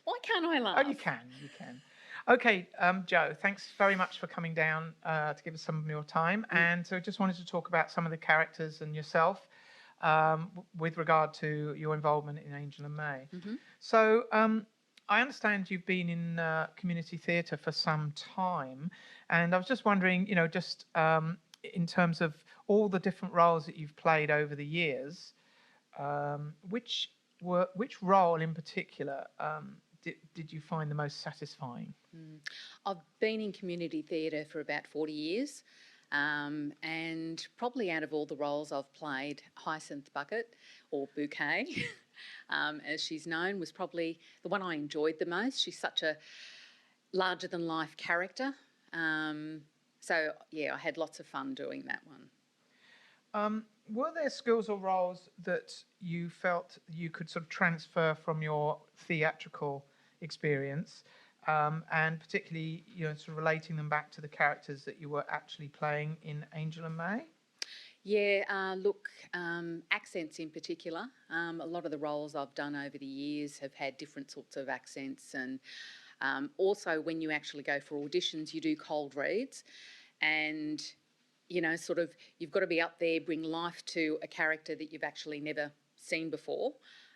Why can't I Oh, laugh? you can. You can. Okay, Joe, thanks very much for coming down to give us some of your time. And so just wanted to talk about some of the characters and yourself with regard to your involvement in Angel and May. Mm-hmm. So I understand you've been in community theatre for some time. And I was just wondering, just in terms of all the different roles that you've played over the years, which which role in particular did you find the most satisfying? I've been in community theatre for about 40 years, and probably out of all the roles I've played, Hyacinth Bucket, or Bouquet, as she's known, was probably the one I enjoyed the most. She's such a larger than life character. So, yeah, I had lots of fun doing that one. Were there skills or roles that you felt you could sort of transfer from your theatrical experience, and particularly, sort of relating them back to the characters that you were actually playing in Angel and May? Yeah, look, accents in particular. A lot of the roles I've done over the years have had different sorts of accents, and also when you actually go for auditions, you do cold reads, and sort of you've got to be up there, bring life to a character that you've actually never seen before.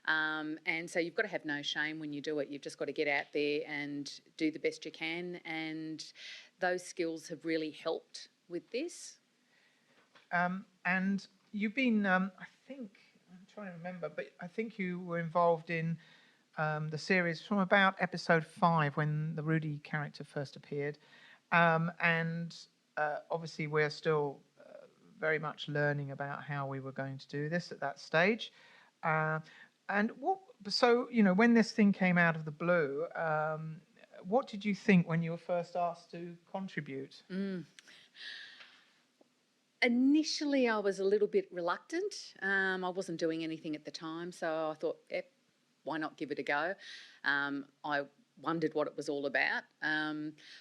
And so you've got to have no shame when you do it. You've just got to get out there and do the best you can. And those skills have really helped with this. And you've been, I think, I'm trying to remember, but I think you were involved in the series from about episode 5 when the Rudi character first appeared. And obviously, we're still very much learning about how we were going to do this at that stage. Uh, and so, when this thing came out of the blue, what did you think when you were first asked to contribute? Initially, I was a little bit reluctant. I wasn't doing anything at the time, so I thought, why not give it a go? I wondered what it was all about.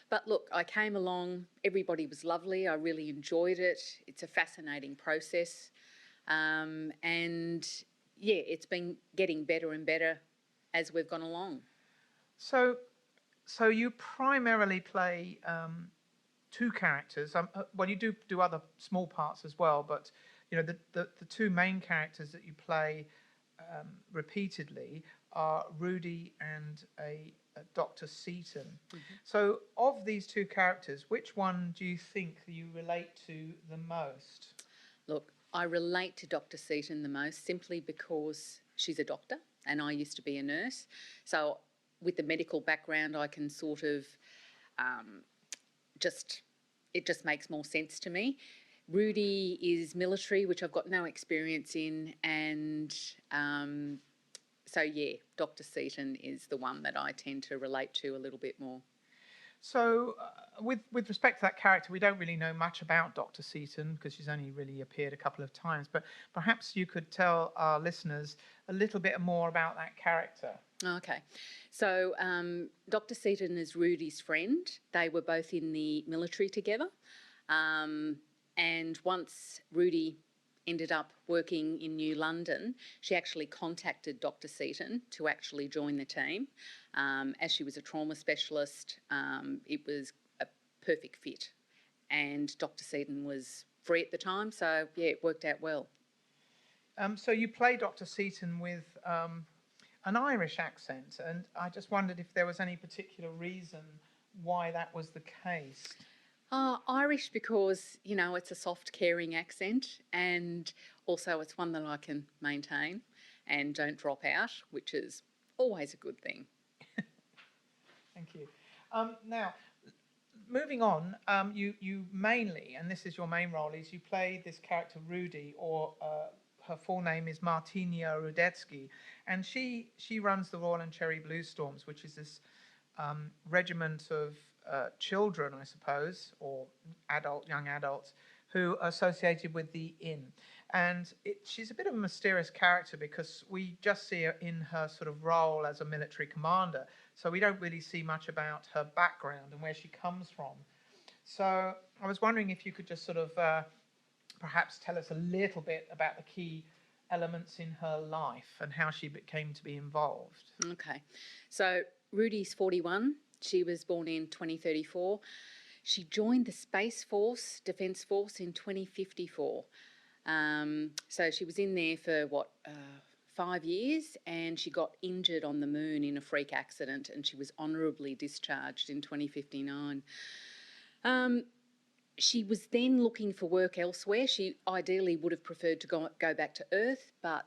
But look, I came along, everybody was lovely, I really enjoyed it. It's a fascinating process. And yeah, it's been getting better and better as we've gone along. So, so you primarily play two characters. Well, you do other small parts as well, but the two main characters that you play repeatedly are Rudi and a Dr. Seaton. Mm-hmm. So, of these two characters, which one do you think you relate to the most? Look, I relate to Dr. Seaton the most simply because she's a doctor and I used to be a nurse. So, with the medical background, I can sort of just, it just makes more sense to me. Rudi is military, which I've got no experience in, and so yeah, Dr. Seaton is the one that I tend to relate to a little bit more. So, with respect to that character, we don't really know much about Dr. Seaton because she's only really appeared a couple of times. But perhaps you could tell our listeners a little bit more about that character. Okay, so Dr. Seaton is Rudi's friend. They were both in the military together, and once Rudi ended up working in New London, she actually contacted Dr. Seaton to actually join the team. As she was a trauma specialist, it was a perfect fit. And Dr. Seaton was free at the time, so yeah, it worked out well. So you play Dr. Seaton with an Irish accent, and I just wondered if there was any particular reason why that was the case. Irish because, it's a soft, caring accent, and also it's one that I can maintain and don't drop out, which is always a good thing. Thank you. Now, moving on, you mainly, and this is your main role, is you play this character Rudi, or her full name is Martinia Rudetsky, and she runs the Royal and Cherry Blue Storms, which is this regiment of children, I suppose, or young adults, who are associated with the inn. And she's a bit of a mysterious character because we just see her in her sort of role as a military commander. So we don't really see much about her background and where she comes from. So I was wondering if you could just sort of perhaps tell us a little bit about the key elements in her life and how she came to be involved. Okay. So Rudi's 41. She was born in 2034. She joined the Space Force, Defence Force in 2054. So she was in there for 5 years, and she got injured on the moon in a freak accident, and she was honourably discharged in 2059. She was then looking for work elsewhere. She ideally would have preferred to go back to Earth, but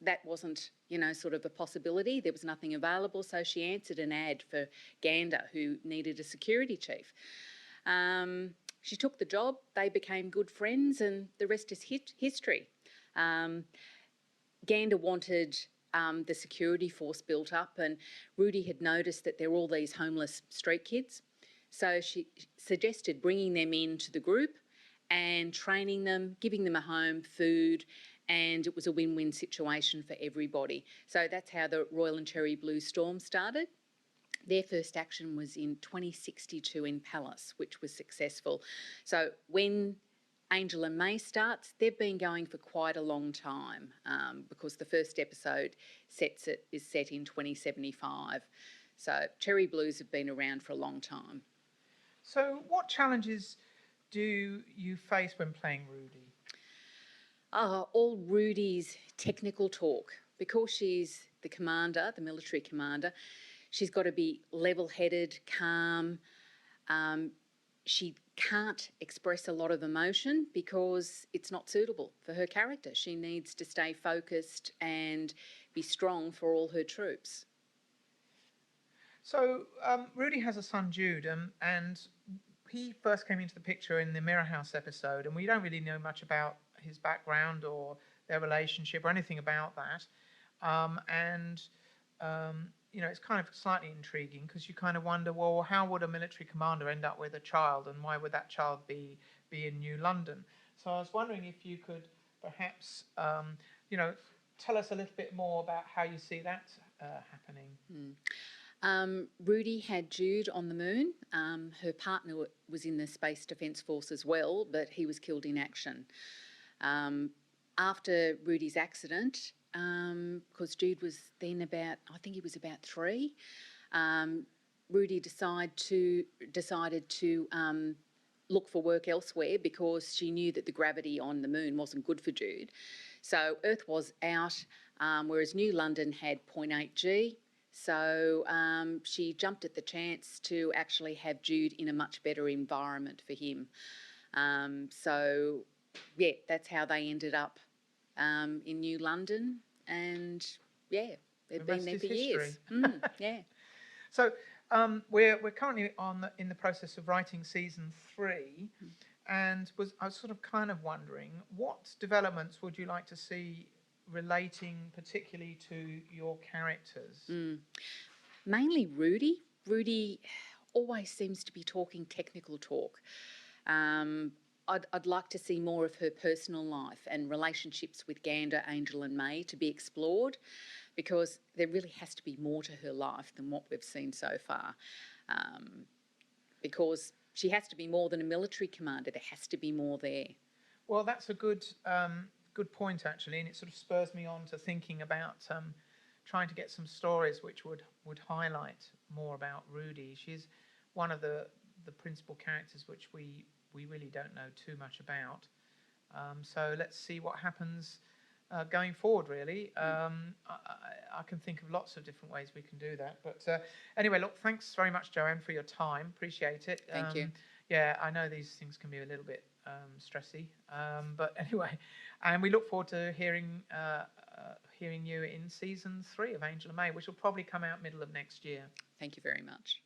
that wasn't, sort of a possibility. There was nothing available, so she answered an ad for Gander, who needed a security chief. She took the job, they became good friends, and the rest is history. Gander wanted the security force built up, and Rudi had noticed that there were all these homeless street kids. So she suggested bringing them into the group and training them, giving them a home, food, and it was a win-win situation for everybody. So that's how the Royal and Cherry Blue Storm started. Their first action was in 2062 in Palace, which was successful. So when Angel and May starts, they've been going for quite a long time, because the first episode is set in 2075. So Cherry Blues have been around for a long time. So what challenges do you face when playing Rudi? All Rudi's technical talk. Because she's the commander, the military commander, she's got to be level-headed, calm. She can't express a lot of emotion because it's not suitable for her character. She needs to stay focused and be strong for all her troops. So Rudi has a son, Jude, and he first came into the picture in the Mirror House episode, and we don't really know much about his background or their relationship or anything about that. It's kind of slightly intriguing because you kind of wonder, well, how would a military commander end up with a child, and why would that child be in New London? So I was wondering if you could perhaps, tell us a little bit more about how you see that happening. Rudi had Jude on the moon. Her partner was in the Space Defence Force as well, but he was killed in action. After Rudi's accident, because Jude was then about 3, Rudi decided to look for work elsewhere because she knew that the gravity on the moon wasn't good for Jude. So Earth was out, whereas New London had 0.8 G. So she jumped at the chance to actually have Jude in a much better environment for him. That's how they ended up in New London, and they've been there for years. So we're currently in the process of writing season 3, and I was sort of kind of wondering, what developments would you like to see relating particularly to your characters? Mainly Rudi. Rudi always seems to be talking technical talk. I'd like to see more of her personal life and relationships with Gander, Angel and May to be explored, because there really has to be more to her life than what we've seen so far. Because she has to be more than a military commander. There has to be more there. Well, that's a good point, actually, and it sort of spurs me on to thinking about trying to get some stories which would highlight more about Rudi. She's one of the principal characters which we really don't know too much about. So let's see what happens going forward, really. I can think of lots of different ways we can do that. But anyway, look, thanks very much, Joanne, for your time. Appreciate it. Thank you. Yeah, I know these things can be a little bit stressy. But anyway, and we look forward to hearing you in season 3 of Angel and May, which will probably come out middle of next year. Thank you very much.